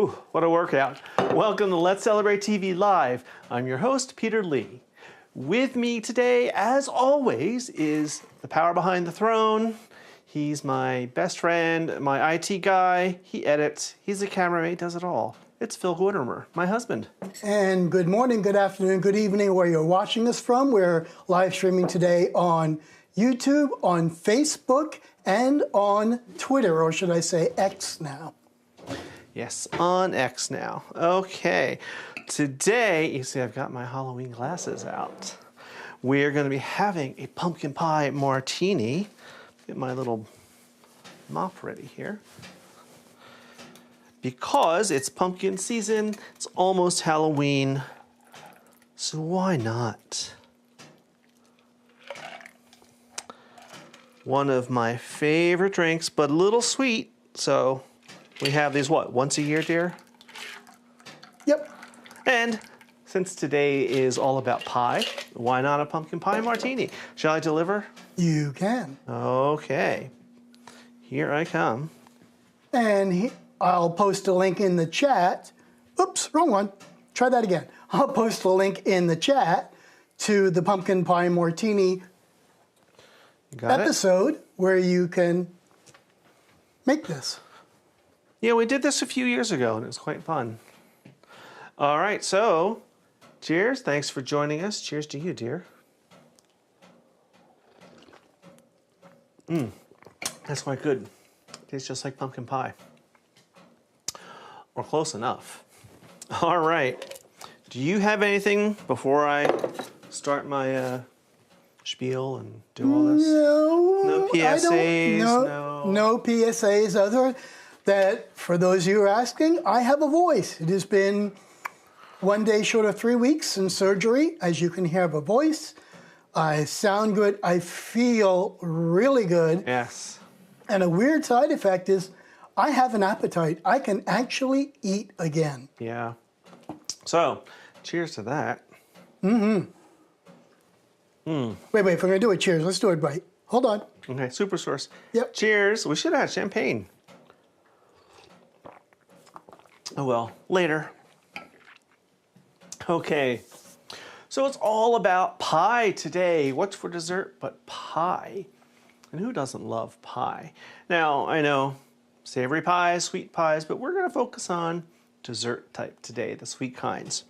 Whew, what a workout. Welcome to Let's Celebrate TV Live. I'm your host, Peter Lee. With me today, as always, is the power behind the throne. He's my best friend, my IT guy. He edits, he's a cameraman, he does it all. It's Phil Gordimer, my husband. And good morning, good afternoon, good evening, where you're watching us from. We're live streaming today on YouTube, on Facebook, and on Twitter, or should I say X now. Yes, on X now. Okay, today, you see I've got my Halloween glasses out. We're going to be having a pumpkin pie martini. Get my little mop ready here. Because it's pumpkin season, it's almost Halloween, so why not? One of my favorite drinks, but a little sweet, so we have these, what, once a year, dear? Yep. And since today is all about pie, why not a pumpkin pie martini? Shall I deliver? You can. Okay. Here I come. And I'll post a link in the chat. Oops, wrong one. Try that again. I'll post a link in the chat to the pumpkin pie martini episode where you can make this. Yeah, we did this a few years ago, and it was quite fun. All right, so cheers. Thanks for joining us. Cheers to you, dear. That's quite good. Tastes just like pumpkin pie. Or close enough. All right. Do you have anything before I start my spiel and do all this? No PSAs? No PSAs other that, for those of you who are asking, I have a voice. It has been 1 day short of 3 weeks in surgery. As you can hear, I have a voice. I sound good. I feel really good. Yes. And a weird side effect is I have an appetite. I can actually eat again. Yeah. So, cheers to that. Wait, if we're going to do it, cheers. Let's do it right. Hold on. Okay, super source. Yep. Cheers. We should have had champagne. Oh well, later. Okay. So it's all about pie today. What's for dessert but pie? And who doesn't love pie? Now, I know savory pies, sweet pies, but we're going to focus on dessert type today, the sweet kinds.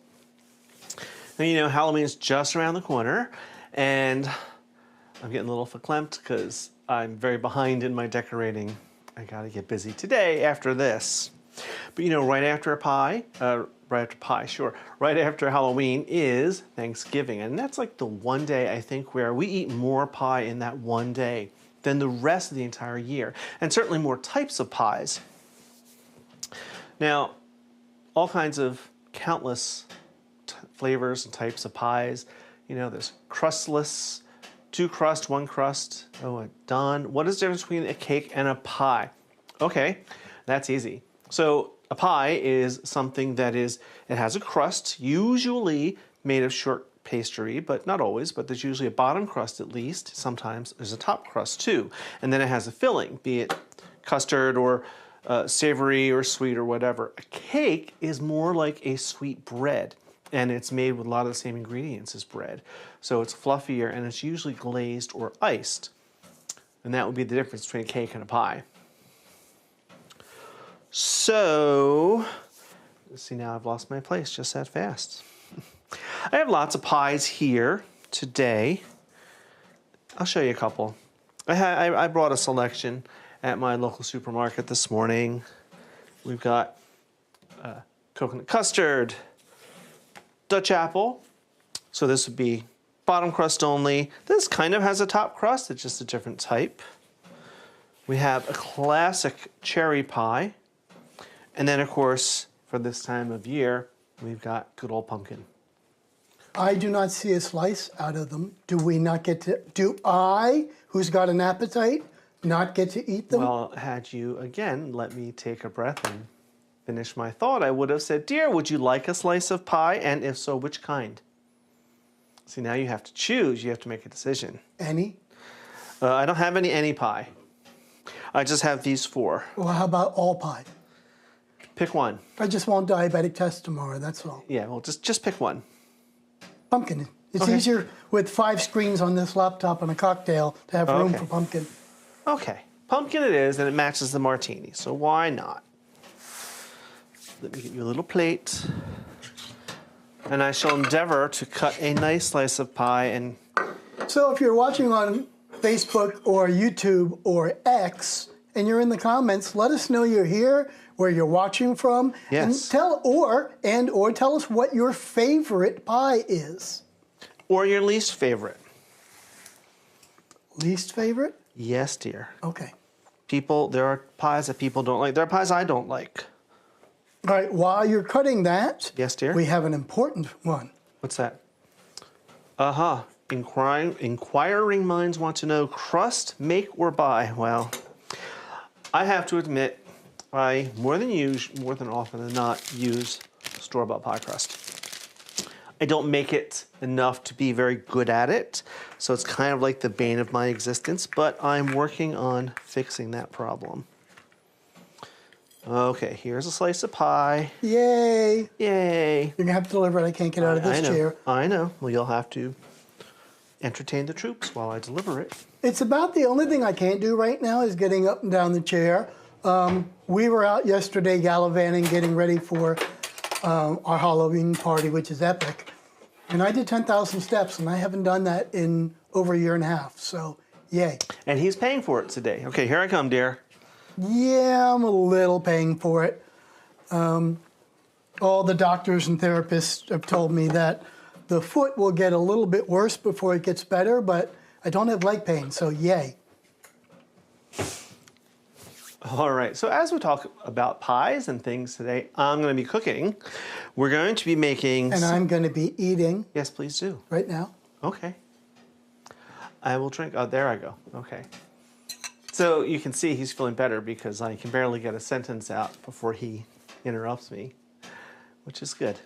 Now, you know, Halloween's just around the corner, and I'm getting a little verklempt because I'm very behind in my decorating. I got to get busy today after this. But you know, right after Halloween is Thanksgiving, and that's like the one day I think where we eat more pie in that one day than the rest of the entire year, and certainly more types of pies. Now, all kinds of countless flavors and types of pies. You know, there's crustless, 2 crust, 1 crust. Oh, a done. What is the difference between a cake and a pie? Okay, that's easy. So a pie is something that it has a crust, usually made of short pastry, but not always, but there's usually a bottom crust at least. Sometimes there's a top crust too. And then it has a filling, be it custard or savory or sweet or whatever. A cake is more like a sweet bread, and it's made with a lot of the same ingredients as bread. So it's fluffier, and it's usually glazed or iced. And that would be the difference between a cake and a pie. So, let's see, now I've lost my place just that fast. I have lots of pies here today. I'll show you a couple. I brought a selection at my local supermarket this morning. We've got coconut custard, Dutch apple. So this would be bottom crust only. This kind of has a top crust, it's just a different type. We have a classic cherry pie. And then, of course, for this time of year, we've got good old pumpkin. I do not see a slice out of them. Do we not get to, do I, who's got an appetite, not get to eat them? Well, had you, again, let me take a breath and finish my thought, I would have said, dear, would you like a slice of pie? And if so, which kind? See, now you have to choose. You have to make a decision. Any? I don't have any pie. I just have these 4. Well, how about all pie? Pick one. I just want diabetic test tomorrow, that's all. Yeah, well, just pick one. Pumpkin. It's Okay. easier with 5 screens on this laptop and a cocktail to have room Okay. for pumpkin. Okay, pumpkin it is, and it matches the martini, so why not? Let me get you a little plate. And I shall endeavor to cut a nice slice of pie and... So if you're watching on Facebook or YouTube or X and you're in the comments, let us know you're here, where you're watching from, Yes. and tell us what your favorite pie is. Or your least favorite. Least favorite? Yes, dear. Okay. There are pies that people don't like. There are pies I don't like. All right, while you're cutting that, Yes, dear. we have an important one. What's that? Inquiring minds want to know, crust, make or buy? Well, I have to admit, I more than often than not use store-bought pie crust. I don't make it enough to be very good at it, so it's kind of like the bane of my existence, but I'm working on fixing that problem. Okay, here's a slice of pie. Yay! Yay! You're going to have to deliver it. I can't get out of this I know. chair. I know. Well, you'll have to entertain the troops while I deliver it. It's about the only thing I can't do right now is getting up and down the chair. We were out yesterday gallivanting, getting ready for our Halloween party, which is epic. And I did 10,000 steps, and I haven't done that in over a year and a half. So, yay. And he's paying for it today. Okay, here I come, dear. Yeah, I'm a little paying for it. All the doctors and therapists have told me that the foot will get a little bit worse before it gets better, but I don't have leg pain, so yay. All right, so as we talk about pies and things today, I'm going to be cooking. We're going to be making... And I'm going to be eating Yes, please do. right now. Okay. I will drink... Oh, there I go. Okay. So you can see he's feeling better because I can barely get a sentence out before he interrupts me, which is good.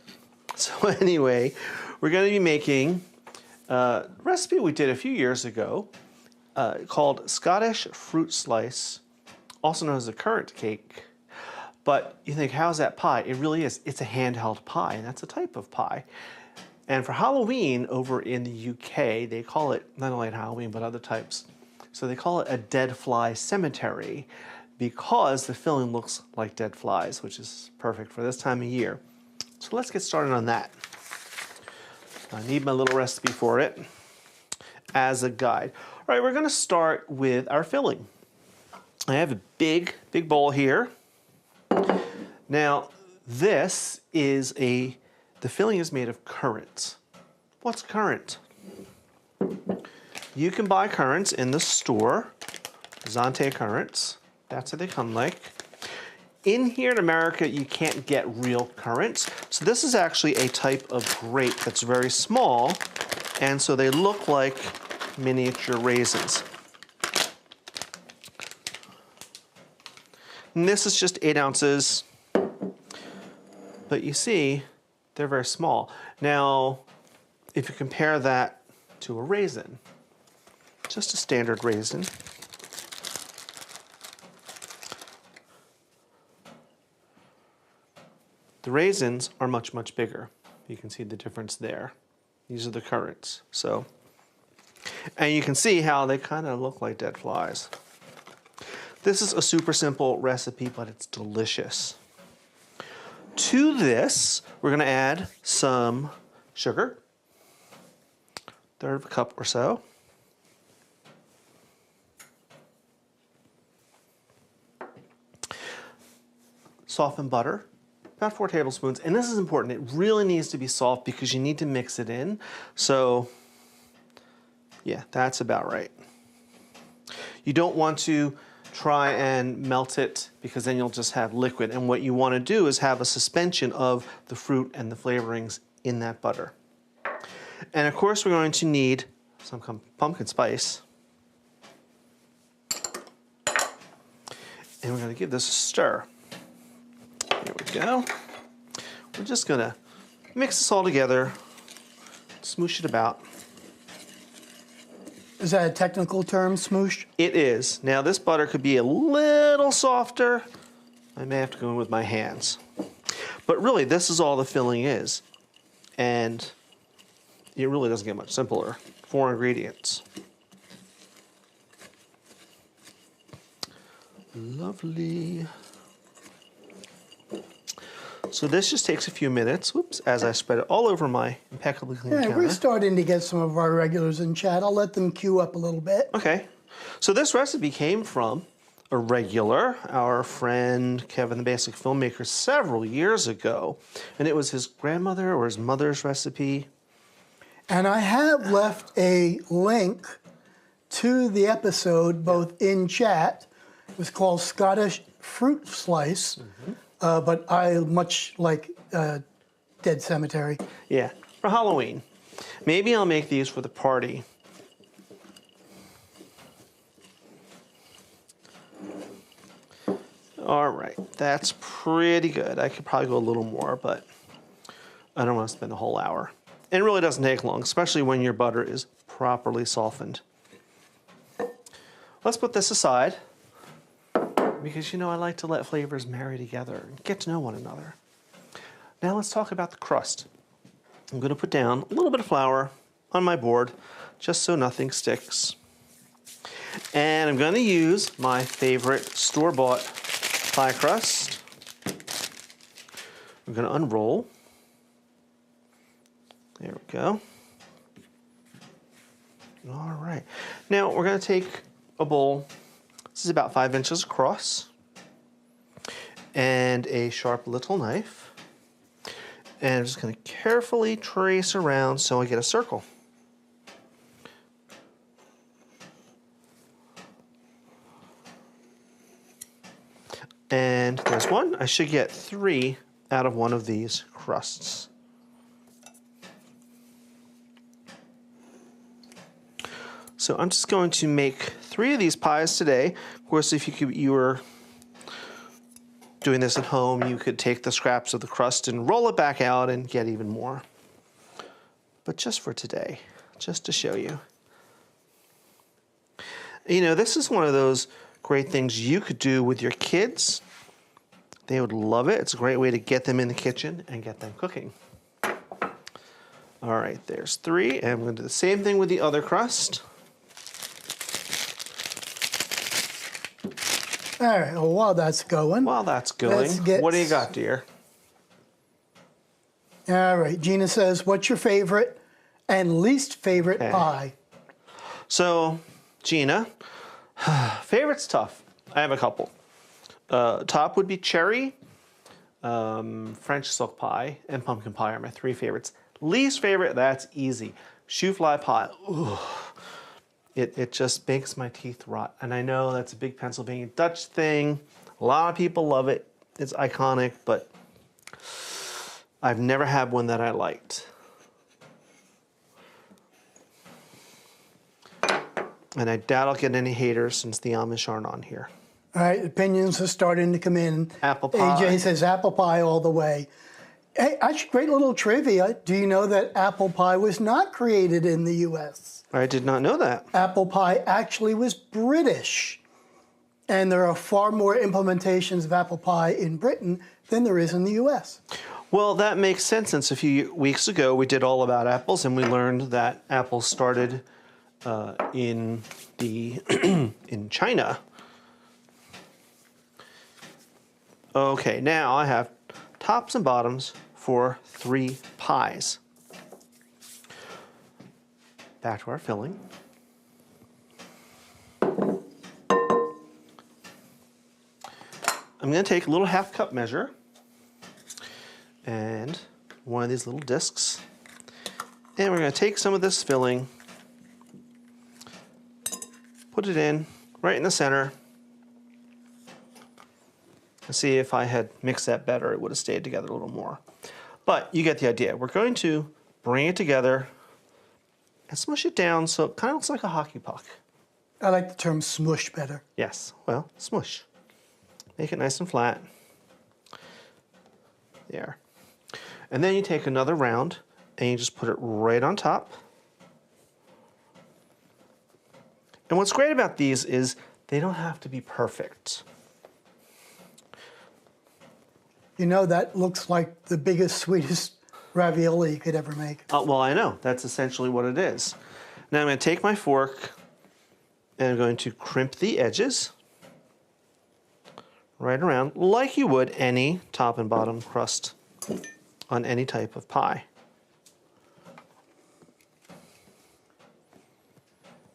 So anyway, we're going to be making a recipe we did a few years ago called Scottish fruit slice, also known as a currant cake. But you think, how's that pie? It really is. It's a handheld pie, and that's a type of pie. And for Halloween over in the UK, they call it, not only at Halloween, but other types, so they call it a dead fly cemetery because the filling looks like dead flies, which is perfect for this time of year. So let's get started on that. I need my little recipe for it as a guide. All right, we're going to start with our filling. I have a big bowl here. Now, this is the filling is made of currants. What's currant? You can buy currants in the store, Zante currants. That's what they come like. In here in America, you can't get real currants. So this is actually a type of grape that's very small, and so they look like miniature raisins. And this is just 8 ounces, but you see, they're very small. Now, if you compare that to a raisin, just a standard raisin, the raisins are much, much bigger. You can see the difference there. These are the currants. So, and you can see how they kind of look like dead flies. This is a super simple recipe, but it's delicious. To this, we're going to add some sugar, 1/3 of a cup or so. Softened butter, about 4 tablespoons. And this is important. It really needs to be soft because you need to mix it in. So, yeah, that's about right. You don't want to try and melt it because then you'll just have liquid. And what you want to do is have a suspension of the fruit and the flavorings in that butter. And of course, we're going to need some pumpkin spice. And we're going to give this a stir. There we go. We're just going to mix this all together, smoosh it about. Is that a technical term, smoosh? It is. Now this butter could be a little softer. I may have to go in with my hands. But really, this is all the filling is. And it really doesn't get much simpler. 4 ingredients. Lovely. So this just takes a few minutes, whoops, as I spread it all over my impeccably clean Yeah, counter. we're starting to get some of our regulars in chat. I'll let them queue up a little bit. Okay. So this recipe came from a regular, our friend Kevin the Basic Filmmaker, several years ago. And it was his grandmother or his mother's recipe. And I have left a link to the episode, both in chat. It was called Scottish Fruit Slice, but I much like Dead Cemetery. Yeah, for Halloween. Maybe I'll make these for the party. All right, that's pretty good. I could probably go a little more, but I don't want to spend a whole hour. And it really doesn't take long, especially when your butter is properly softened. Let's put this aside because, you know, I like to let flavors marry together and get to know one another. Now let's talk about the crust. I'm going to put down a little bit of flour on my board just so nothing sticks. And I'm going to use my favorite store-bought pie crust. I'm going to unroll. There we go. All right. Now we're going to take a bowl. This is about 5 inches across. And a sharp little knife. And I'm just going to carefully trace around so I get a circle. And there's one. I should get 3 out of one of these crusts. So I'm just going to make 3 of these pies today. Of course, if you were doing this at home, you could take the scraps of the crust and roll it back out and get even more. But just for today, just to show you. You know, this is one of those great things you could do with your kids. They would love it. It's a great way to get them in the kitchen and get them cooking. All right, there's 3, and I'm going to do the same thing with the other crust. All right, well, while that's going. While that's going, what do you got, dear? All right, Gina says, what's your favorite and least favorite pie? So, Gina, favorite's tough. I have a couple. Top would be cherry, French silk pie, and pumpkin pie are my 3 favorites. Least favorite, that's easy. Shoe fly pie. Ooh. It just makes my teeth rot. And I know that's a big Pennsylvania Dutch thing. A lot of people love it. It's iconic, but I've never had one that I liked. And I doubt I'll get any haters since the Amish aren't on here. All right, opinions are starting to come in. Apple pie. AJ says apple pie all the way. Hey, actually, great little trivia. Do you know that apple pie was not created in the U.S.? I did not know that. Apple pie actually was British. And there are far more implementations of apple pie in Britain than there is in the U.S. Well, that makes sense since a few weeks ago we did all about apples and we learned that apples started in China. Okay, now I have tops and bottoms for 3 pies. Back to our filling. I'm going to take a little 1/2 cup measure and one of these little discs, and we're going to take some of this filling, put it in right in the center. Let's see, if I had mixed that better, it would have stayed together a little more. But you get the idea. We're going to bring it together and smush it down so it kind of looks like a hockey puck. I like the term smush better. Yes, well, smush. Make it nice and flat. There. And then you take another round and you just put it right on top. And what's great about these is they don't have to be perfect. You know, that looks like the biggest, sweetest ravioli you could ever make. Well, I know. That's essentially what it is. Now I'm going to take my fork and I'm going to crimp the edges right around like you would any top and bottom crust on any type of pie.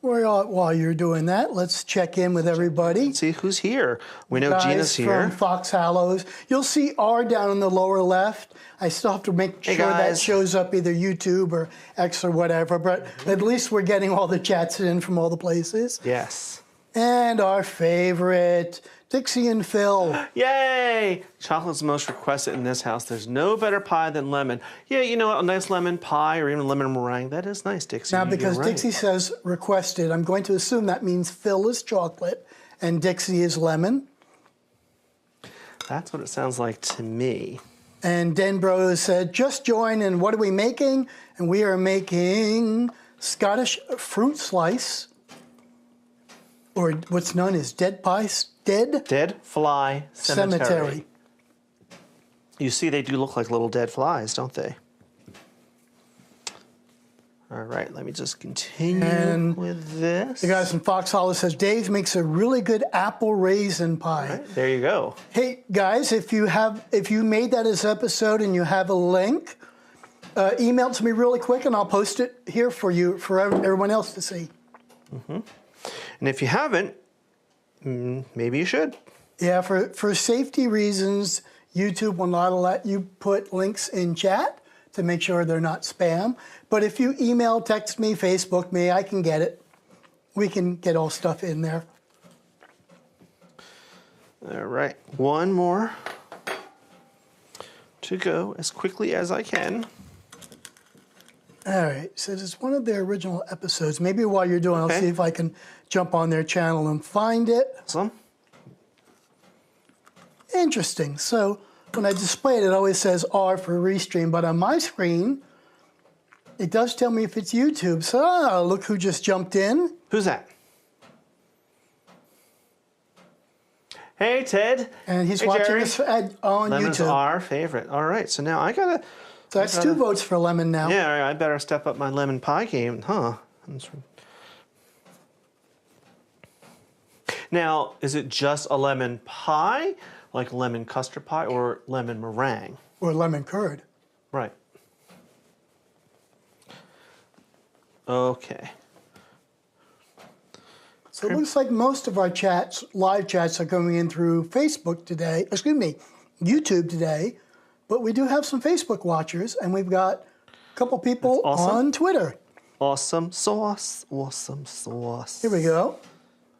While you're doing that, let's check in with everybody. Let's see who's here. We know Guys Gina's here. from Fox Hallows. You'll see R down in the lower left. I still have to make sure that shows up either YouTube or X or whatever, but at least we're getting all the chats in from all the places. Yes. And our favorite, Dixie and Phil. Yay! Chocolate's most requested in this house. There's no better pie than lemon. Yeah, you know what? A nice lemon pie or even lemon meringue, that is nice, Dixie. Now, because Dixie says requested, I'm going to assume that means Phil is chocolate and Dixie is lemon. That's what it sounds like to me. And Denbro said, just join, and what are we making? And we are making Scottish fruit slice, or what's known as dead fly cemetery. You see, they do look like little dead flies, don't they? All right, let me just continue with this. The guy from Fox Hollow says, Dave makes a really good apple raisin pie. All right, there you go. Hey, guys, if you made that as episode and you have a link, email it to me really quick and I'll post it here for you, for everyone else to see. Mm-hmm. And if you haven't, maybe you should. Yeah, for safety reasons, YouTube will not let you put links in chat to make sure they're not spam. But if you email, text me, Facebook me, I can get it. We can get all stuff in there. All right, one more to go as quickly as I can. All right, so it's one of their original episodes. Maybe while you're doing, I'll see if I can jump on their channel and find it. Awesome. Interesting. So when I display it, it always says R for restream, but on my screen, it does tell me if it's YouTube. So look who just jumped in. Who's that? Hey, Ted. And he's watching us on Lemon's YouTube. our favorite. All right, so now I gotta. So that's 2 votes for lemon now. Yeah, I better step up my lemon pie game, huh? Now, is it just a lemon pie, like lemon custard pie, or lemon meringue? Or lemon curd. Right. Okay. So it looks like most of our chats, live chats, are coming in through Facebook today, YouTube today, but we do have some Facebook watchers, and we've got a couple people on Twitter. Awesome sauce, awesome sauce. Here we go.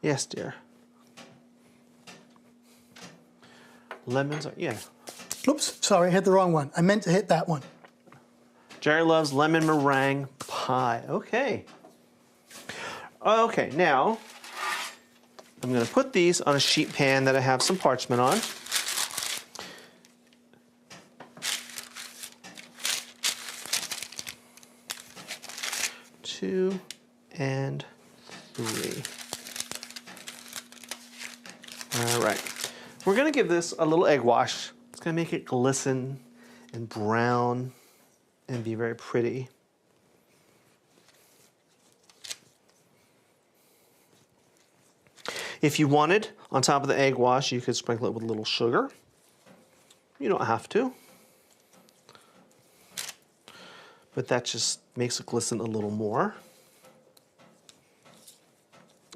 Yes, dear. Lemons yeah. Oops, sorry, I hit the wrong one. I meant to hit that one. Jerry loves lemon meringue pie. Okay. Okay, now I'm going to put these on a sheet pan that I have some parchment on. Two and three. All right. We're going to give this a little egg wash. It's going to make it glisten and brown and be very pretty. If you wanted, on top of the egg wash, you could sprinkle it with a little sugar. You don't have to. But that just makes it glisten a little more.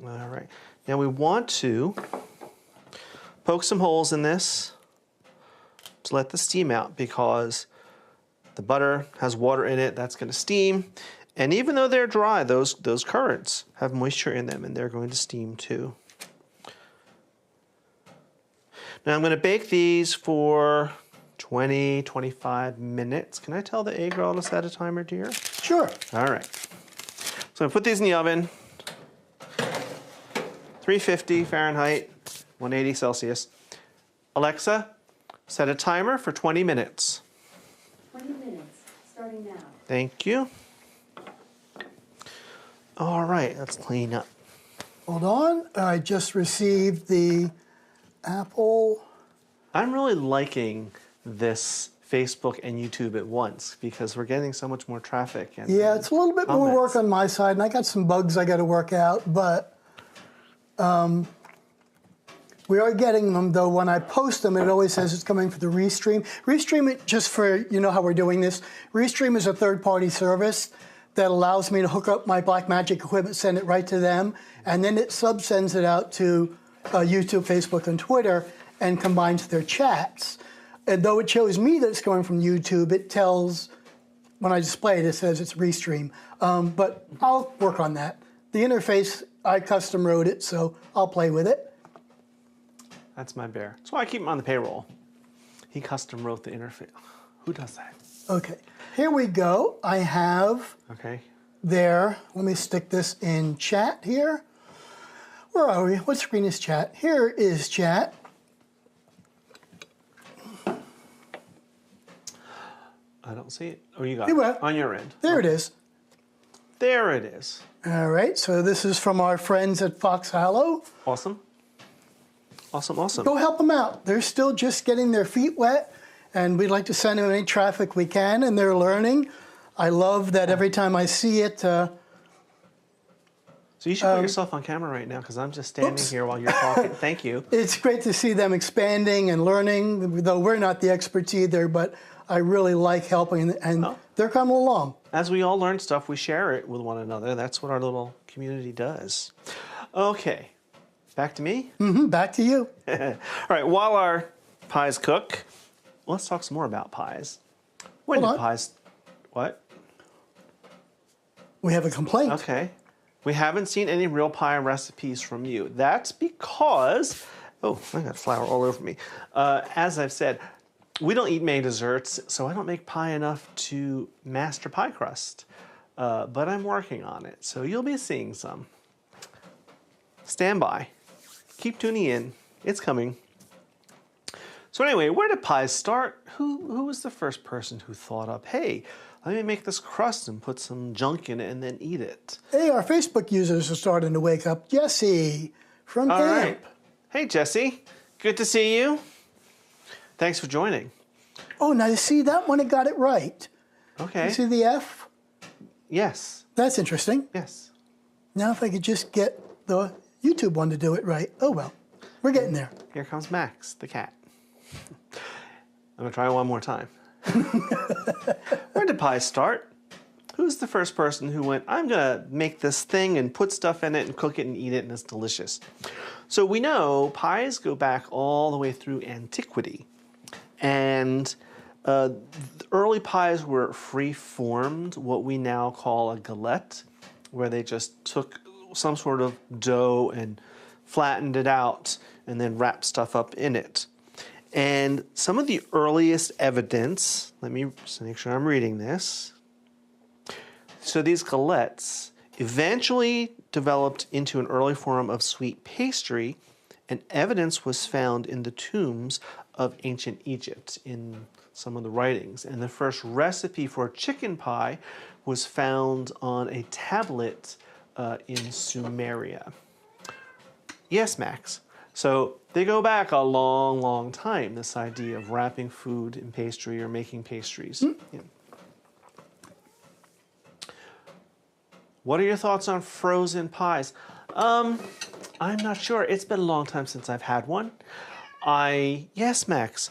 All right. Now we want to poke some holes in this to let the steam out, because the butter has water in it that's going to steam. And even though they're dry, those curds have moisture in them and they're going to steam too. Now I'm going to bake these for 20, 25 minutes. Can I tell the egg girl to set a timer, dear? Sure. All right. So I put these in the oven, 350 Fahrenheit, 180 Celsius. Alexa, set a timer for 20 minutes. 20 minutes, starting now. Thank you. All right, let's clean up. Hold on. I just received the apple. I'm really liking this Facebook and YouTube at once because we're getting so much more traffic. And, Yeah, it's a little bit more work comments. on my side, and I got some bugs I got to work out, but we are getting them, though. When I post them, it always says it's coming for the Restream. Restream, it just for, you know how we're doing this, Restream is a third-party service that allows me to hook up my Blackmagic equipment, send it right to them, and then it sends it out to YouTube, Facebook, and Twitter, and combines their chats. And though it shows me that it's coming from YouTube, it tells, when I display it, it says it's Restream. But I'll work on that. The interface, I custom wrote it, so I'll play with it. That's my bear. That's why I keep him on the payroll. He custom wrote the interface. Who does that? Okay, here we go. I have Okay. there, let me stick this in chat here. Where are we? What screen is chat? Here is chat. I don't see it. Oh, you got You it. will. On your end. There it is. There it is. All right, so this is from our friends at Fox Hollow. Awesome. Awesome, awesome. Go help them out. They're still just getting their feet wet, and we'd like to send them any traffic we can, and they're learning. I love that every time I see it. So you should put yourself on camera right now because I'm just standing oops. here while you're talking. Thank you. It's great to see them expanding and learning, though we're not the experts either, but I really like helping, and Oh. they're coming along. As we all learn stuff, we share it with one another. That's what our little community does. Okay, back to me. Back to you. All right, while our pies cook, let's talk some more about pies. When Hold did on. pies... What? We have a complaint. Okay. We haven't seen any real pie recipes from you. That's because... Oh, I got flour all over me. As I've said, we don't eat many desserts, so I don't make pie enough to master pie crust. But I'm working on it, so you'll be seeing some. Stand by. Keep tuning in. It's coming. So anyway, where did pies start? Who was the first person who thought up, hey, let me make this crust and put some junk in it and then eat it? Hey, our Facebook users are starting to wake up. Jesse from All camp. right. Hey, Jesse. Good to see you. Thanks for joining. Oh, now you see that one, it got it right. Okay. You see the F? Yes. That's interesting. Yes. Now if I could just get the YouTube one to do it right. Oh, well, we're getting there. Here comes Max, the cat. I'm going to try one more time. Where did pies start? Who's the first person who went, I'm going to make this thing and put stuff in it and cook it and eat it and it's delicious? So we know pies go back all the way through antiquity. And the early pies were free-formed, what we now call a galette, where they just took some sort of dough and flattened it out and then wrapped stuff up in it. And some of the earliest evidence, let me just make sure I'm reading this. So these galettes eventually developed into an early form of sweet pastry, and evidence was found in the tombs of ancient Egypt in some of the writings. And the first recipe for chicken pie was found on a tablet in Sumeria. Yes, Max. So they go back a long, long time, this idea of wrapping food in pastry or making pastries. Yeah. What are your thoughts on frozen pies? I'm not sure. It's been a long time since I've had one. Yes, Max,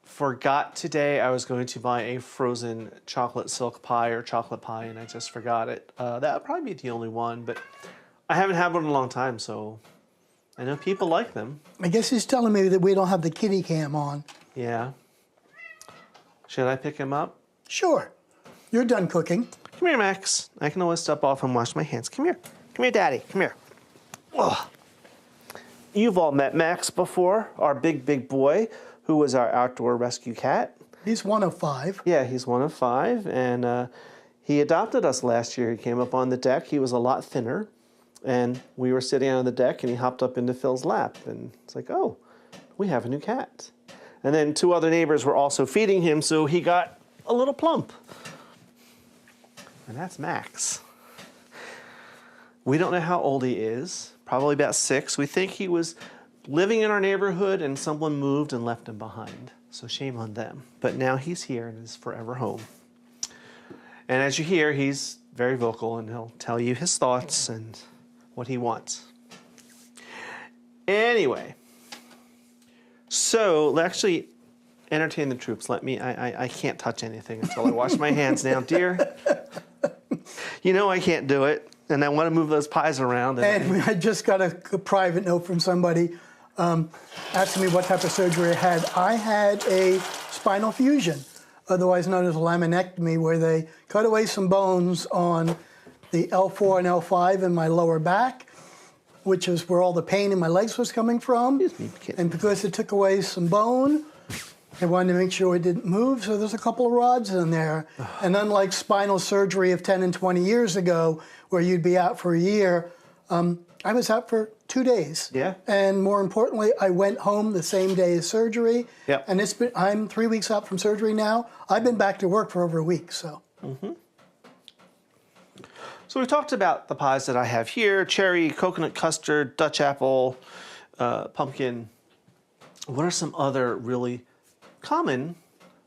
forgot today I was going to buy a frozen chocolate silk pie or chocolate pie, and I just forgot it. That would probably be the only one, but I haven't had one in a long time, so I know people like them. I guess he's telling me that we don't have the kitty cam on. Yeah. Should I pick him up? Sure. You're done cooking. Come here, Max. I can always step off and wash my hands. Come here. Come here, Daddy. Come here. Oh. You've all met Max before, our big, big boy, who was our outdoor rescue cat. He's one of 5. Yeah, he's one of 5, and he adopted us last year. He came up on the deck. He was a lot thinner, and we were sitting on the deck, and he hopped up into Phil's lap, and it's like, oh, we have a new cat. And then 2 other neighbors were also feeding him, so he got a little plump. And that's Max. We don't know how old he is, probably about 6. We think he was living in our neighborhood and someone moved and left him behind. So shame on them. But now he's here and is forever home. And as you hear, he's very vocal and he'll tell you his thoughts and what he wants. Anyway, so let's actually entertain the troops. I can't touch anything until I wash my hands now, dear. You know I can't do it, and I want to move those pies around. And I just got a private note from somebody asking me what type of surgery I had. I had a spinal fusion, otherwise known as a laminectomy, where they cut away some bones on the L4 and L5 in my lower back, which is where all the pain in my legs was coming from. And because it took away some bone, they wanted to make sure it didn't move, so there's a couple of rods in there. And unlike spinal surgery of 10 and 20 years ago, where you'd be out for a year, I was out for 2 days. Yeah. And more importantly, I went home the same day as surgery. Yep. And I'm 3 weeks out from surgery now. I've been back to work for over a week, so. Mm-hmm. So we talked about the pies that I have here: cherry, coconut custard, Dutch apple, pumpkin. What are some other really common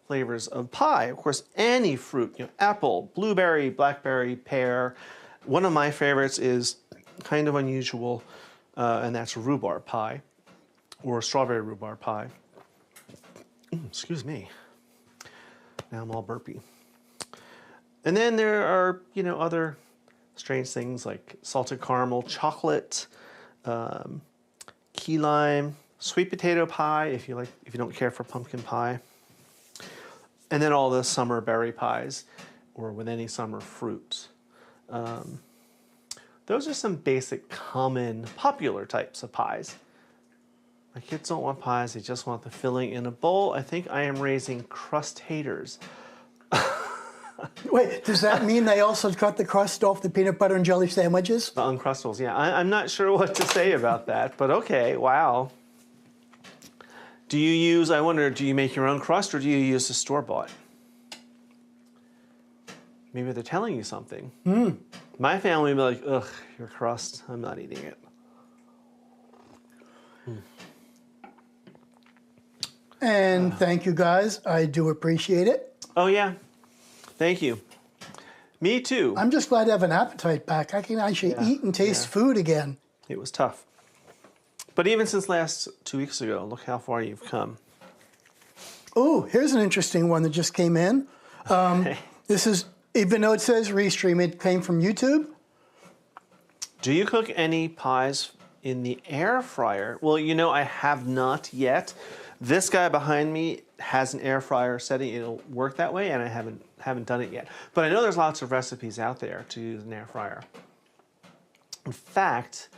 flavors of pie? Of course, any fruit, apple, blueberry, blackberry, pear. One of my favorites is kind of unusual, and that's rhubarb pie, or strawberry rhubarb pie. Excuse me. Now I'm all burpy. And then there are, other strange things like salted caramel, chocolate, key lime, sweet potato pie, if you don't care for pumpkin pie. And then all the summer berry pies, or with any summer fruit. Those are some basic, common, popular types of pies. My kids don't want pies, they just want the filling in a bowl. I think I am raising crust haters. Wait, does that mean they also cut the crust off the peanut butter and jelly sandwiches? The Uncrustables, yeah. I'm not sure what to say about that, but okay, wow. Do you make your own crust or do you use the store-bought? Maybe they're telling you something. My family would be like, ugh, your crust, I'm not eating it. And thank you guys, I do appreciate it. Oh yeah, thank you. Me too. I'm just glad to have an appetite back. I can actually eat and taste food again. It was tough. But even since 2 weeks ago, look how far you've come. Oh, here's an interesting one that just came in. This is, even though it says Restream, it came from YouTube. Do you cook any pies in the air fryer? Well, I have not yet. This guy behind me has an air fryer setting. It'll work that way, and I haven't done it yet. But I know there's lots of recipes out there to use an air fryer. In fact,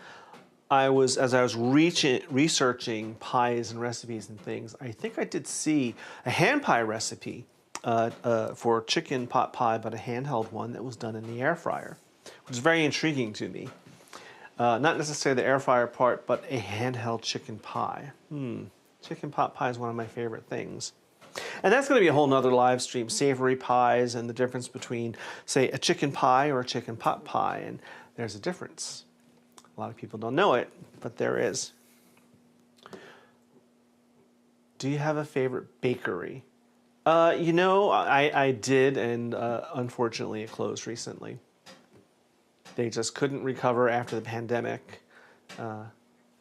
as I was researching pies and recipes and things, I think I did see a hand pie recipe for chicken pot pie, but a handheld one that was done in the air fryer, which is very intriguing to me. Not necessarily the air fryer part, but a handheld chicken pie. Chicken pot pie is one of my favorite things. And that's going to be a whole nother live stream, savory pies and the difference between, say, a chicken pie or a chicken pot pie. And there's a difference. A lot of people don't know it, but there is. Do you have a favorite bakery? I did, and unfortunately it closed recently. They just couldn't recover after the pandemic.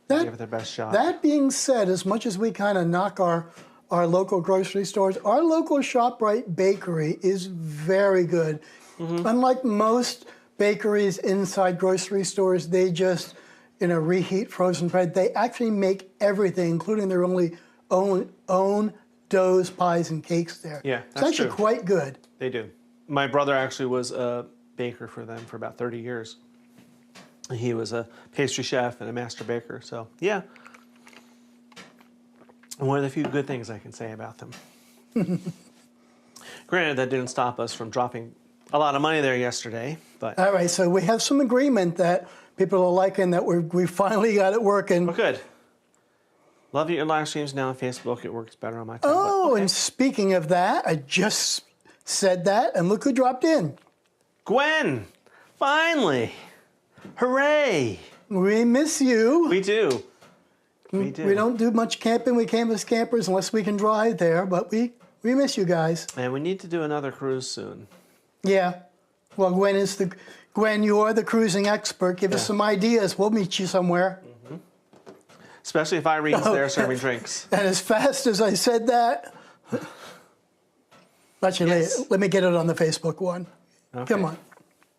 Give it their best shot. That being said, as much as we kind of knock our local grocery stores, our local ShopRite bakery is very good. Unlike most bakeries inside grocery stores, they just, reheat frozen bread. They actually make everything, including their own doughs, pies, and cakes there. Yeah, it's actually quite good. They do. My brother actually was a baker for them for about 30 years. He was a pastry chef and a master baker, so yeah. One of the few good things I can say about them. Granted, that didn't stop us from dropping a lot of money there yesterday, but... All right, so we have some agreement that people are liking that we finally got it working. Oh, good. Love your live streams now on Facebook. It works better on my tablet. Oh, and speaking of that, I just said that, and look who dropped in. Gwen! Finally! Hooray! We miss you. We do. We do. We don't do much camping. We campus campers unless we can drive there, but we miss you guys. And we need to do another cruise soon. Yeah. Well, Gwen, you're the cruising expert. Give us some ideas. We'll meet you somewhere. Especially if Irene's there serving drinks. And as fast as I said that, actually, Yes. let me get it on the Facebook one. Okay. Come on.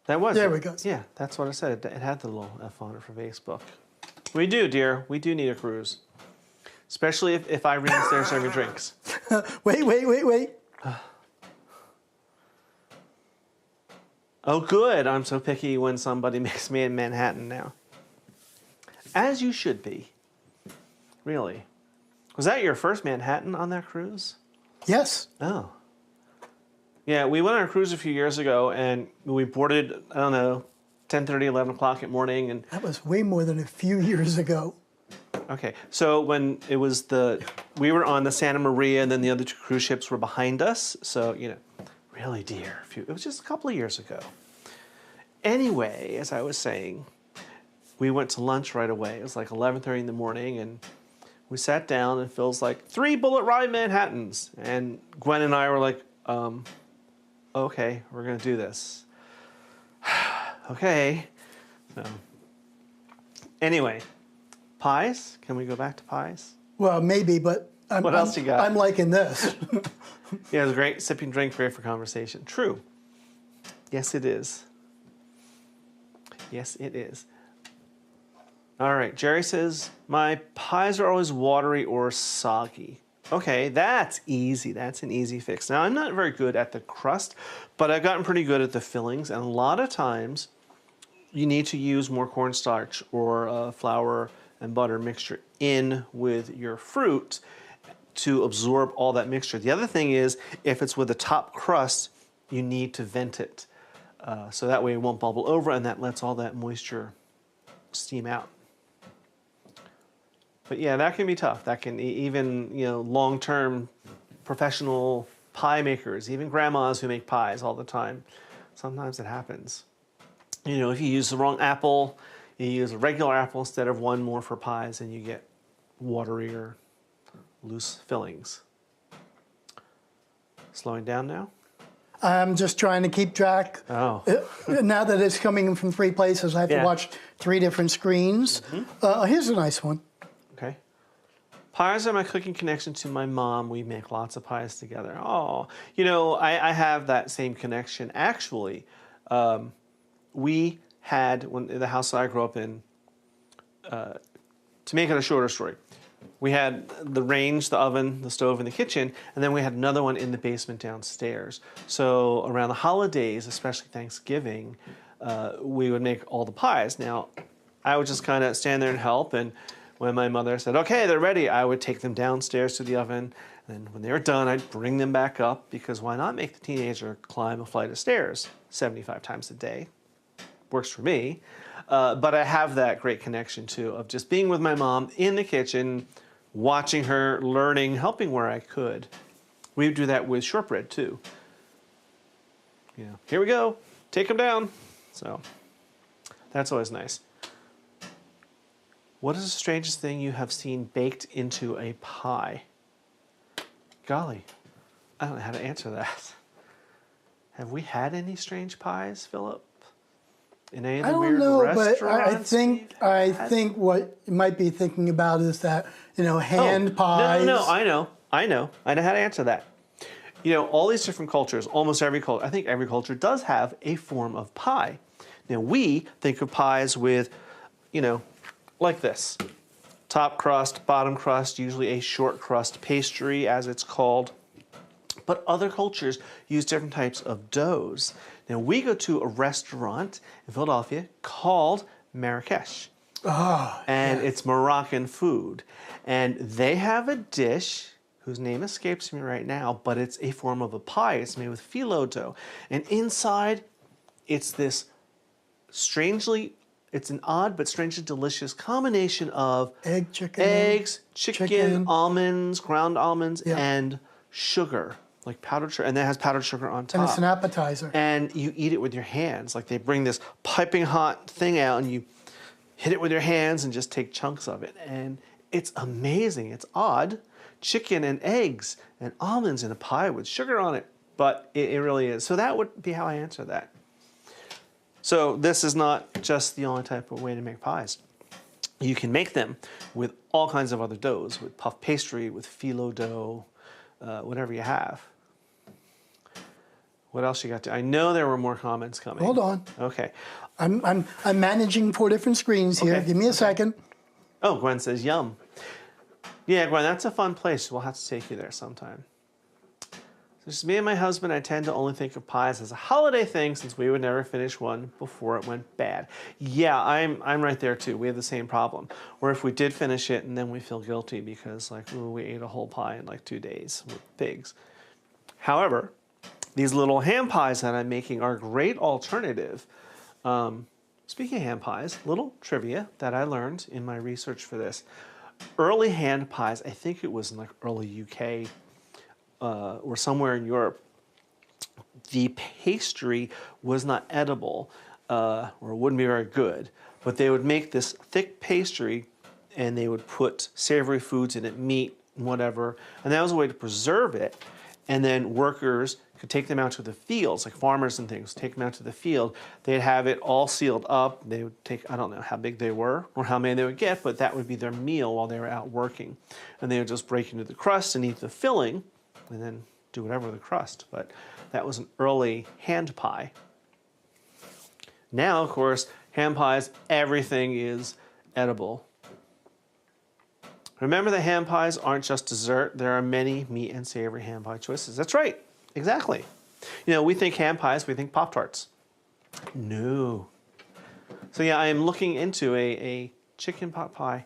That was There it. we go. Yeah, that's what I said. It had the little F on it for Facebook. We do, dear. We do need a cruise. Especially if Irene's there serving drinks. Wait. Oh, good. I'm so picky when somebody makes me in Manhattan now. As you should be. Really. Was that your first Manhattan on that cruise? Yes. Oh. Yeah, we went on a cruise a few years ago, and we boarded, I don't know, 10:30, 11 o'clock at morning. And That was way more than a few years ago. okay, so when it was we were on the Santa Maria, and then the other two cruise ships were behind us. So, really dear, it was just a couple of years ago. Anyway, as I was saying, we went to lunch right away. It was like 11:30 in the morning, and we sat down, and Phil's like, 3 bullet ride Manhattans. And Gwen and I were like, okay, we're going to do this. Okay. So, anyway, pies? Can we go back to pies? Well, maybe, but What else you got? I'm liking this. Yeah, it was a great sipping drink, great for conversation. True. Yes, it is. Yes, it is. All right, Jerry says, my pies are always watery or soggy. Okay, that's easy. That's an easy fix. Now, I'm not very good at the crust, but I've gotten pretty good at the fillings. And a lot of times, you need to use more cornstarch or flour and butter mixture in with your fruit to absorb all that mixture. The other thing is, if it's with a top crust, you need to vent it. So that way it won't bubble over, and that lets all that moisture steam out. But yeah, that can be tough. That can even, long-term professional pie makers, even grandmas who make pies all the time, sometimes it happens. If you use the wrong apple, you use a regular apple instead of one more for pies, and you get watery or loose fillings. Slowing down now? I'm just trying to keep track. Oh. Now that it's coming in from 3 places, I have to watch 3 different screens. Here's a nice one. Okay. Pies are my cooking connection to my mom. We make lots of pies together. Oh, I have that same connection. Actually, we had, when the house that I grew up in, to make it a shorter story, we had the range, the oven, the stove in the kitchen, and then we had another one in the basement downstairs. So around the holidays, especially Thanksgiving, we would make all the pies. Now, I would just kind of stand there and help, and when my mother said, okay, they're ready, I would take them downstairs to the oven, and when they were done, I'd bring them back up, because why not make the teenager climb a flight of stairs 75 times a day? Works for me. But I have that great connection, too, of just being with my mom in the kitchen, watching her, learning, helping where I could. We would do that with shortbread, too. Here we go. Take them down. So that's always nice. What is the strangest thing you have seen baked into a pie? Golly, I don't know how to answer that. Have we had any strange pies, Philip? In any of the I don't weird know, but restaurants? I think what you might be thinking about is that, hand pies. No, I know how to answer that. All these different cultures, almost every culture, I think every culture does have a form of pie. Now, we think of pies with, like this. Top crust, bottom crust, usually a short crust pastry, as it's called. But other cultures use different types of doughs. Now, we go to a restaurant in Philadelphia called Marrakesh. And it's Moroccan food. And they have a dish whose name escapes me right now, but it's a form of a pie. It's made with phyllo dough. And inside, it's this it's an odd but strangely delicious combination of eggs, chicken, almonds, ground almonds, and sugar, like powdered sugar. And that has powdered sugar on top. And it's an appetizer. And you eat it with your hands. Like they bring this piping hot thing out, and you hit it with your hands and just take chunks of it. And It's amazing. It's odd. Chicken and eggs and almonds in a pie with sugar on it. But it really is. So that would be how I answer that. So this is not just the only type of way to make pies. You can make them with all kinds of other doughs, with puff pastry, with phyllo dough, whatever you have. What else you got to? I know there were more comments coming. Hold on. Okay. I'm managing 4 different screens here. Okay, Give me a second. Oh, Gwen says yum. Yeah, Gwen, that's a fun place. We'll have to take you there sometime. So just me and my husband, I tend to only think of pies as a holiday thing since we would never finish one before it went bad. Yeah, I'm right there too. We have the same problem. Or if we did finish it and then we feel guilty because like, ooh, we ate a whole pie in like 2 days with pigs. However, these little ham pies that I'm making are a great alternative. Speaking of ham pies, little trivia that I learned in my research for this. Early hand pies, I think it was in like early UK or somewhere in Europe, the pastry was not edible or wouldn't be very good, but they would make this thick pastry and they would put savory foods in it, meat, whatever, and that was a way to preserve it. And then workers could take them out to the fields, like farmers and things, take them out to the field. They'd have it all sealed up. They would take, I don't know how big they were or how many they would get, but that would be their meal while they were out working. And they would just break into the crust and eat the filling and then do whatever with the crust. But that was an early hand pie. Now, of course, ham pies, everything is edible. Remember that ham pies aren't just dessert. There are many meat and savory ham pie choices. That's right. Exactly. You know, we think ham pies, we think Pop-Tarts. No. So yeah, I am looking into a chicken pie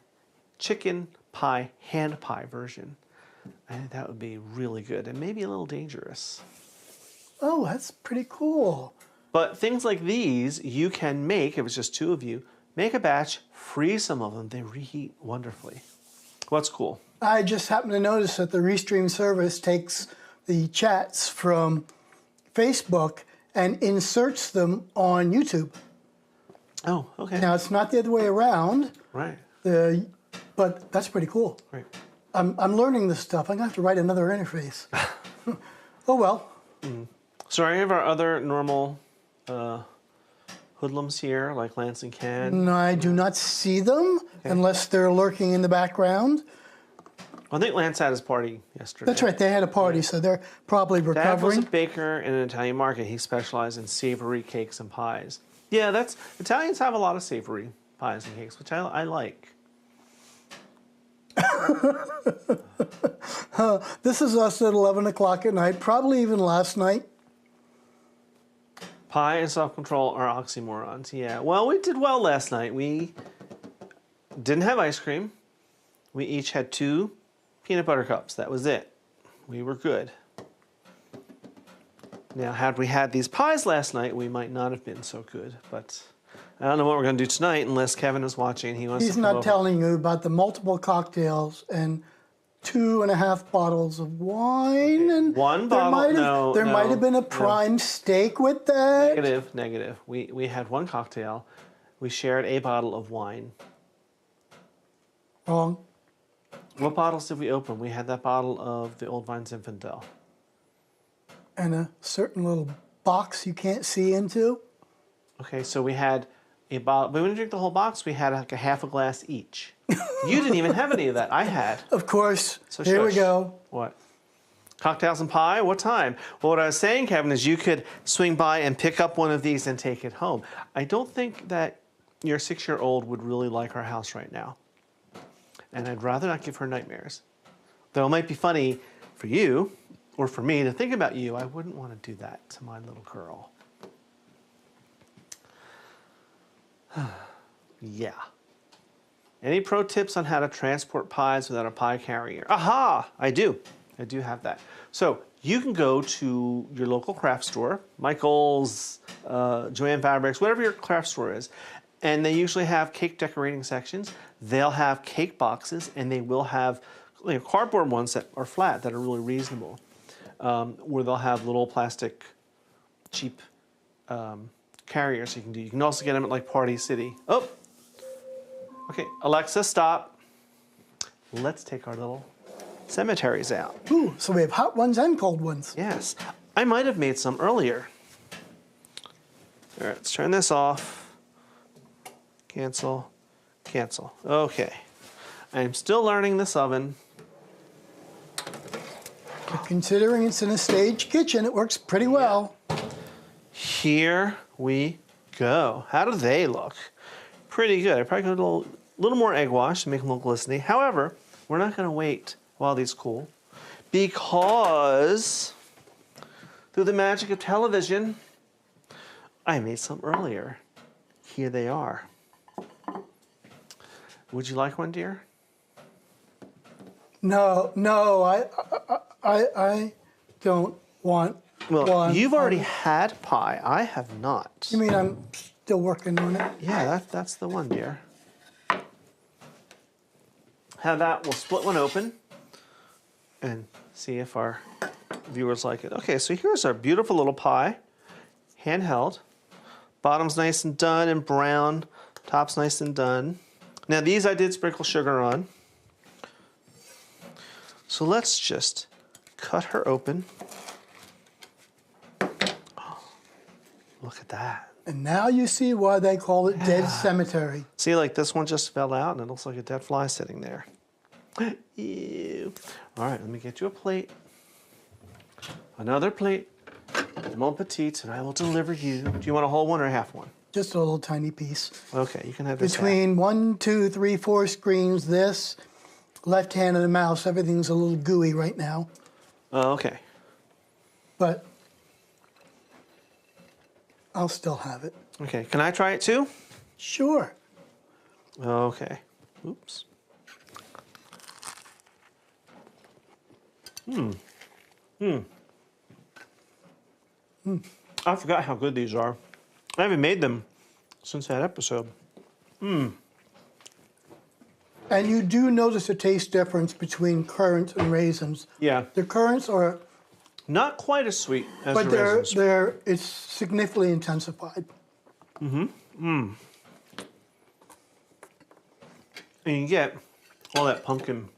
hand pie version. I think that would be really good and maybe a little dangerous. Oh, that's pretty cool. But things like these you can make, if it's just 2 of you, make a batch, freeze some of them, they reheat wonderfully. What's cool? I just happened to notice that the Restream service takes the chats from Facebook and inserts them on YouTube. Oh, okay. Now, it's not the other way around, Right. but that's pretty cool. Right. I'm learning this stuff. I'm going to have to write another interface. Oh, well. So are any of our other normal hoodlums here, like Lance and Ken? No, I do not see them unless they're lurking in the background. I think Lance had his party yesterday. That's right. They had a party, so they're probably Dad was recovering. a baker in an Italian market. He specialized in savory cakes and pies. Yeah, Italians have a lot of savory pies and cakes, which I like. This is us at 11 o'clock at night, probably even last night. Pie and self-control are oxymorons. Yeah. Well, we did well last night. We didn't have ice cream. We each had 2 peanut butter cups. That was it. We were good. Now, had we had these pies last night, we might not have been so good. But I don't know what we're going to do tonight unless Kevin is watching and he wants to He's come not over. telling you about the multiple cocktails and 2.5 bottles of wine. And One there bottle? might have been a prime steak with that. Negative. We had 1 cocktail. We shared a bottle of wine. Wrong. What bottles did we open? We had that bottle of the Old Vine Zinfandel. And a certain little box you can't see into. Okay, so we had a bottle. We didn't drink the whole box. We had like a half a glass each. You didn't even have any of that. I had. Of course. So here we shush. go. What? Cocktails and pie? What time? Well, what I was saying, Kevin, is you could swing by and pick up one of these and take it home. I don't think that your 6-year-old would really like our house right now. And I'd rather not give her nightmares. Though it might be funny for you or for me to think about you, I wouldn't want to do that to my little girl. Yeah. Any pro tips on how to transport pies without a pie carrier? Aha! I do have that. So you can go to your local craft store, Michael's, Joanne Fabrics, whatever your craft store is, and they usually have cake decorating sections. They'll have cake boxes, and they will have cardboard ones that are flat that are really reasonable, where they'll have little plastic, cheap carriers you can do. You can also get them at like Party City. Oh, okay. Alexa, stop. let's take our little cemeteries out. Ooh, so we have hot ones and cold ones. Yes. I might have made some earlier. All right, let's turn this off. Cancel, cancel. Okay. I'm still learning this oven. But considering it's in a staged kitchen, it works pretty well. Here we go. How do they look? Pretty good. I probably could do a little more egg wash to make them look glistening. However, we're not going to wait while these cool because through the magic of television, I made some earlier. Here they are. Would you like one, dear? No, I don't want one. You've already had pie. I have not. You mean I'm still working on it? Yeah, that's the one, dear. How about we'll split one open and see if our viewers like it. Okay, so here's our beautiful little pie, handheld. Bottom's nice and done and brown. Top's nice and done. Now these I did sprinkle sugar on. So let's just cut her open. Oh, look at that. And now you see why they call it Dead Cemetery. See, like this one just fell out and it looks like a dead fly sitting there. Ew. All right, let me get you a plate. Another plate. Mon petite, and I will deliver you. Do you want a whole one or a half one? Just a little tiny piece. Okay, you can have this. Between 1, 2, 3, 4 screens, this, left hand of the mouse, everything's a little gooey right now. Oh, okay. But I'll still have it. Okay, can I try it too? Sure. Okay. Oops. I forgot how good these are. I haven't made them since that episode. And you do notice a taste difference between currants and raisins. Yeah, The currants are, not quite as sweet as but the raisins. it's significantly intensified. And you get all that pumpkin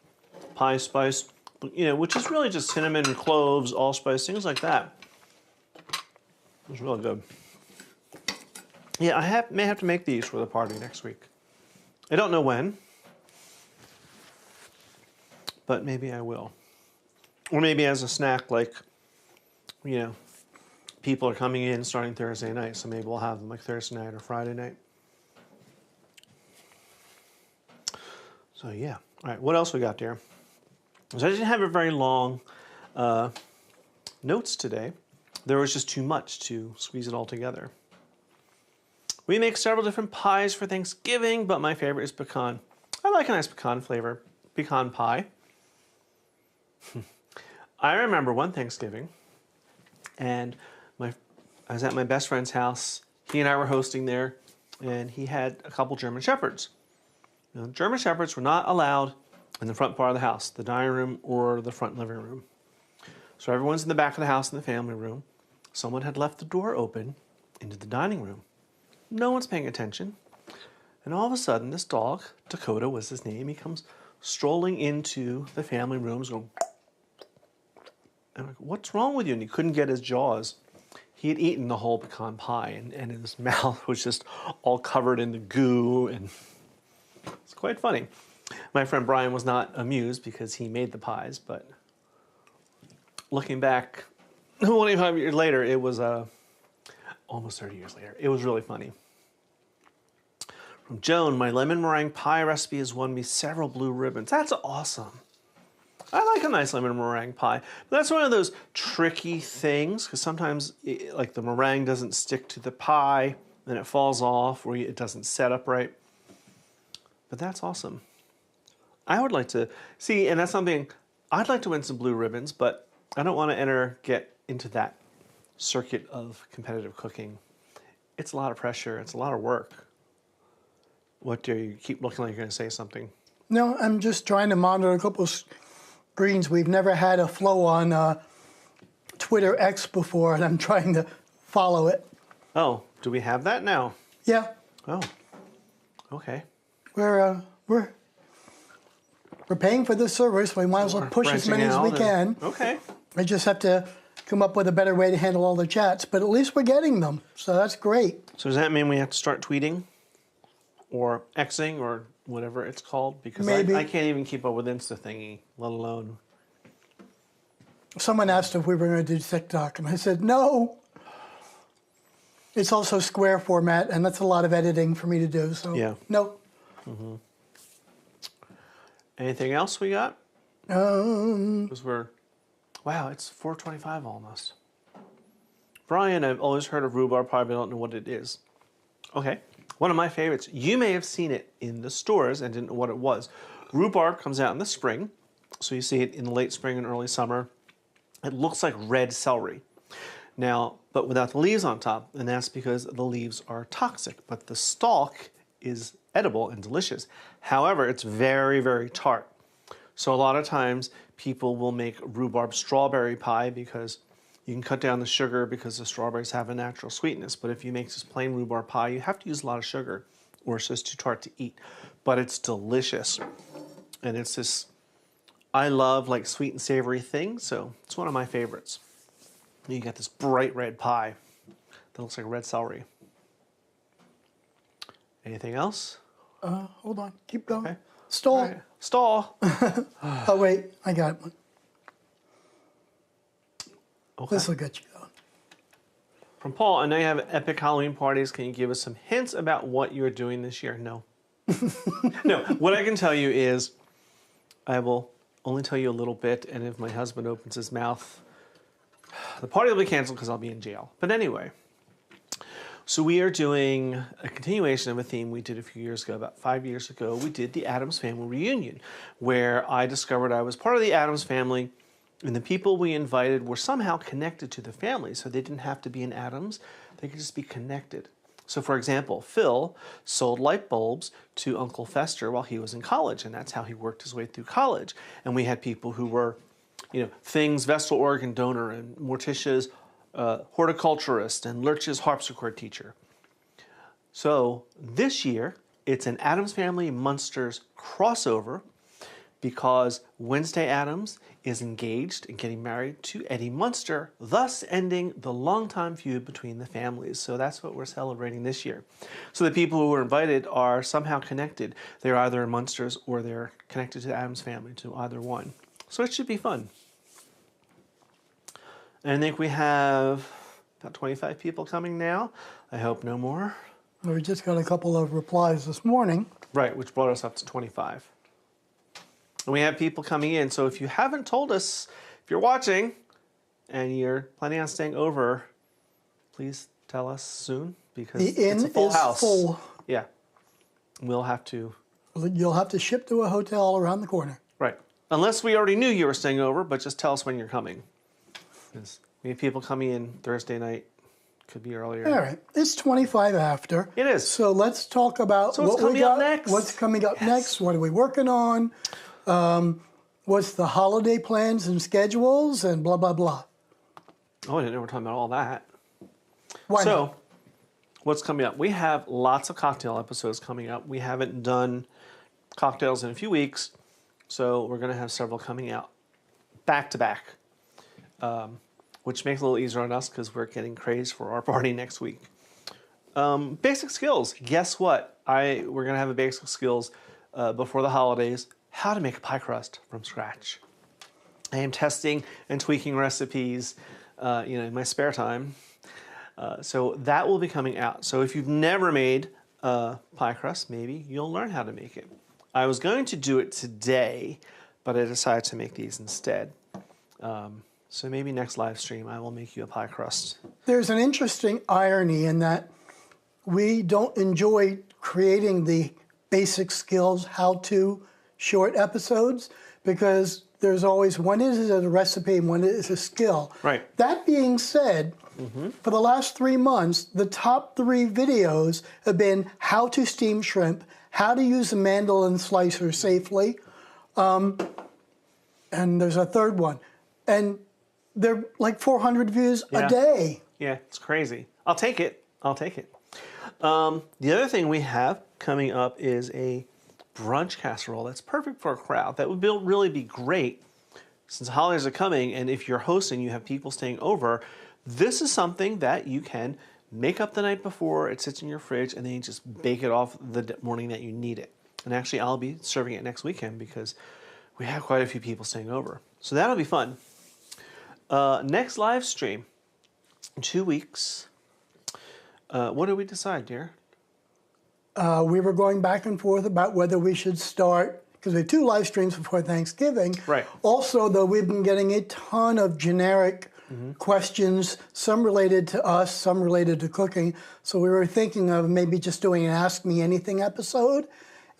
pie spice, which is really just cinnamon and cloves, allspice, things like that. It's really good. Yeah, I may have to make these for the party next week. I don't know when, but maybe I will. Or maybe as a snack, like, people are coming in starting Thursday night, so maybe we'll have them like Thursday night or Friday night. So yeah. All right, what else we got, dear? So I didn't have a very long notes today. There was just too much to squeeze it all together. We make several different pies for Thanksgiving, but my favorite is pecan. I like a nice pecan flavor, pecan pie. I remember one Thanksgiving, and I was at my best friend's house. He and I were hosting there, and he had a couple German Shepherds. Now, German Shepherds were not allowed in the front part of the house, the dining room or the front living room. So everyone's in the back of the house in the family room. Someone had left the door open into the dining room. No one's paying attention. And all of a sudden, this dog, Dakota was his name, he comes strolling into the family rooms going, and I'm like, what's wrong with you? And he couldn't get his jaws. He had eaten the whole pecan pie, and his mouth was just all covered in the goo, and it's quite funny. My friend Brian was not amused because he made the pies, but looking back 25 years later, it was almost 30 years later. It was really funny. From Joan, my lemon meringue pie recipe has won me several blue ribbons. That's awesome. I like a nice lemon meringue pie. But that's one of those tricky things, because sometimes like the meringue doesn't stick to the pie, and it falls off, or it doesn't set up right. But that's awesome. I would like to see, and that's something, I'd like to win some blue ribbons, but I don't want to get into that circuit of competitive cooking. It's a lot of pressure. It's a lot of work. What do you keep looking like you're going to say something? No, I'm just trying to monitor a couple of screens. We've never had a flow on Twitter X before, and I'm trying to follow it. Oh, do we have that now? Yeah, Oh, okay. we're We're paying for this service. We might as well push as many as we can. Okay. I just have to come up with a better way to handle all the chats, but at least we're getting them. So that's great. So does that mean we have to start tweeting or Xing or whatever it's called? Because Maybe. I can't even keep up with Insta thingy, let alone. Someone asked if we were going to do TikTok, and I said, no. It's also square format, and that's a lot of editing for me to do. So, Yeah. no. Anything else we got? Because wow, it's 4:25 almost. Brian, I've always heard of rhubarb pie, but I don't know what it is. Okay, one of my favorites. You may have seen it in the stores and didn't know what it was. Rhubarb comes out in the spring, so you see it in the late spring and early summer. It looks like red celery. Now, but without the leaves on top, and that's because the leaves are toxic, but the stalk is edible and delicious. However, it's very, very tart. So a lot of times people will make rhubarb strawberry pie because you can cut down the sugar because the strawberries have a natural sweetness. But if you make just plain rhubarb pie, you have to use a lot of sugar or it's just too tart to eat. But it's delicious. And it's this, I love like sweet and savory things, so it's one of my favorites. You get this bright red pie that looks like red celery. Anything else? Hold on. Keep going. Okay. Stall. All right. Stall. Oh, wait. I got one. Okay. This will get you going. From Paul, I know you have epic Halloween parties. Can you give us some hints about what you're doing this year? No. No. What I can tell you is I will only tell you a little bit, and if my husband opens his mouth, the party will be canceled because I'll be in jail. But anyway, so we are doing a continuation of a theme we did a few years ago. About 5 years ago, we did the Addams Family Reunion, where I discovered I was part of the Addams family, and the people we invited were somehow connected to the family, so they didn't have to be in Addams. They could just be connected. So, for example, Phil sold light bulbs to Uncle Fester while he was in college, and that's how he worked his way through college. And we had people who were, Thing's Vestal organ donor, and Morticia's horticulturist, and Lurch's harpsichord teacher. So this year, it's an Addams Family Munsters crossover because Wednesday Addams is engaged and getting married to Eddie Munster, thus ending the longtime feud between the families. So that's what we're celebrating this year. So the people who were invited are somehow connected. They're either Munsters or they're connected to the Addams family, to either one. So it should be fun. And I think we have about 25 people coming now. I hope no more. We just got a couple of replies this morning. Right, which brought us up to 25. And we have people coming in, so if you haven't told us, if you're watching and you're planning on staying over, please tell us soon because The inn it's a full is house. full. Yeah. We'll have to. You'll have to ship to a hotel around the corner. Right. Unless we already knew you were staying over, but just tell us when you're coming. Because we have people coming in Thursday night. Could be earlier. All right. It's 25 after. It is. So let's talk about So what's what we coming up got, next? what's coming up next, what are we working on, what's the holiday plans and schedules, and blah, blah, blah. Oh, I didn't know we were talking about all that. Why So, not? what's coming up? We have lots of cocktail episodes coming up. We haven't done cocktails in a few weeks, so we're going to have several coming out back to back, which makes it a little easier on us because we're getting crazed for our party next week. Basic skills. Guess what? We're going to have a basic skills before the holidays, how to make a pie crust from scratch. I am testing and tweaking recipes, in my spare time. So that will be coming out. So if you've never made pie crust, maybe you'll learn how to make it. I was going to do it today, but I decided to make these instead. So maybe next live stream I will make you a pie crust. There's an interesting irony in that we don't enjoy creating the basic skills, how-to short episodes, because there's always one is a recipe and one is a skill. Right. That being said, for the last 3 months, the top 3 videos have been how to steam shrimp, how to use a mandolin slicer safely, and there's a third one. And they're like 400 views Yeah. a day. Yeah, it's crazy. I'll take it. The other thing we have coming up is a brunch casserole that's perfect for a crowd. That would really be great since holidays are coming, and if you're hosting, you have people staying over. This is something that you can make up the night before. It sits in your fridge, and then you just bake it off the morning that you need it. And actually, I'll be serving it next weekend because we have quite a few people staying over. So that'll be fun. Next live stream, in 2 weeks. What did we decide, dear? We were going back and forth about whether we should start, because we have 2 live streams before Thanksgiving. Right. Also, though, we've been getting a ton of generic questions, some related to us, some related to cooking. So we were thinking of maybe just doing an Ask Me Anything episode,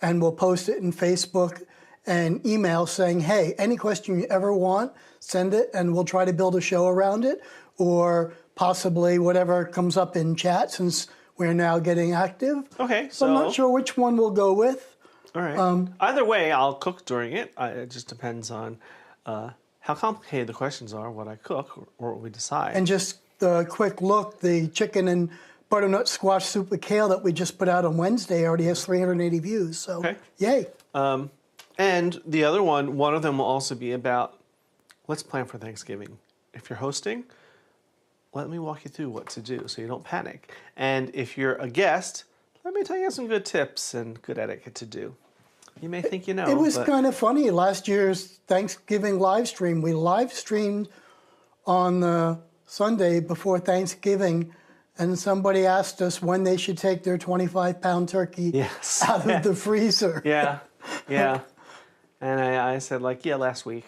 and we'll post it in Facebook and email saying, hey, any question you ever want, send it, and we'll try to build a show around it, or possibly whatever comes up in chat, since we're now getting active. Okay, So I'm not sure which one we'll go with. All right. Either way, I'll cook during it. It just depends on how complicated the questions are, what I cook, or what we decide. And just the quick look, the chicken and butternut squash soup with kale that we just put out on Wednesday already has 380 views. So, okay. Yay. And the other one of them will also be about, let's plan for Thanksgiving. If you're hosting, let me walk you through what to do so you don't panic. And if you're a guest, let me tell you some good tips and good etiquette to do. You may think you know. It was kind of funny. Last year's Thanksgiving live stream, we live streamed on the Sunday before Thanksgiving, and somebody asked us when they should take their 25-pound turkey out of the freezer. Yeah. And I said, like, yeah, last week.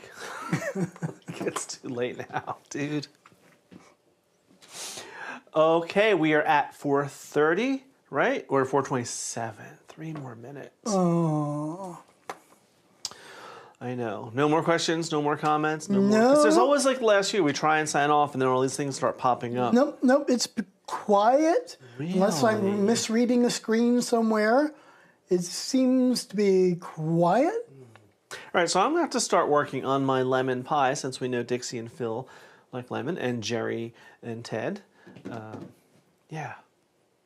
It's too late now, dude. Okay, we are at 4:30, right? Or 4:27. 3 more minutes. Oh. I know. No more questions, no more comments, no more. Because there's always, like last year, we try and sign off, and then all these things start popping up. Nope, it's quiet. Really? Unless I'm misreading a screen somewhere. It seems to be quiet. All right, so I'm going to have to start working on my lemon pie, since we know Dixie and Phil like lemon, and Jerry and Ted. Yeah.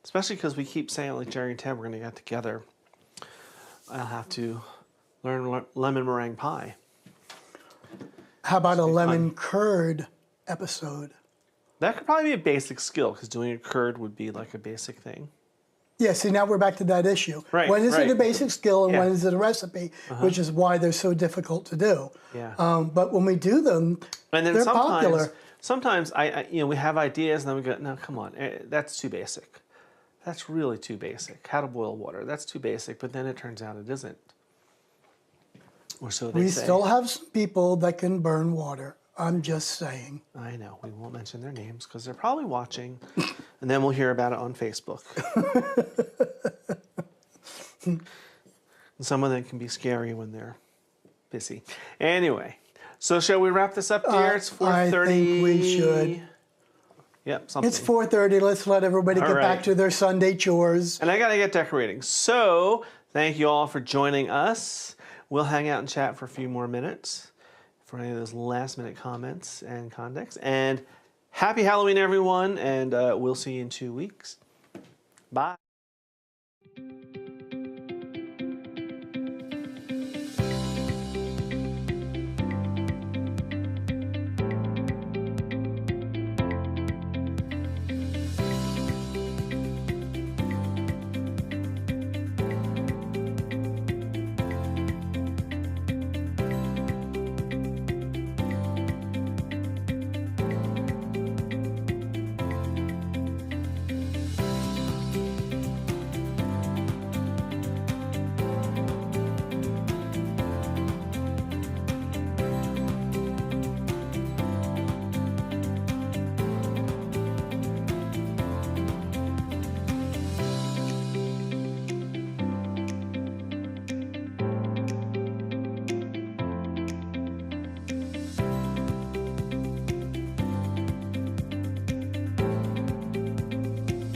Especially because we keep saying, like, Jerry and Ted, we're going to get together. I'll have to learn lemon meringue pie. How about a lemon curd episode? That could probably be a basic skill, because doing a curd would be like a basic thing. Yeah, see, now we're back to that issue. Right, when is it a basic skill and Yeah. when is it a recipe, which is why they're so difficult to do. Yeah. But when we do them, And then they're sometimes, popular. sometimes we have ideas, and then we go, no, come on, that's too basic. That's really too basic. How to boil water, that's too basic, but then it turns out it isn't. Or so they We say. still have some people that can burn water. I'm just saying. I know, we won't mention their names because they're probably watching, and then we'll hear about it on Facebook. And some of them can be scary when they're busy. Anyway, so shall we wrap this up, dear? It's 4:30. I think we should. Yep, something. It's 4:30. Let's let everybody get back to their Sunday chores. And I got to get decorating. So thank you all for joining us. We'll hang out and chat for a few more minutes for any of those last minute comments and context. And happy Halloween, everyone. And we'll see you in 2 weeks. Bye.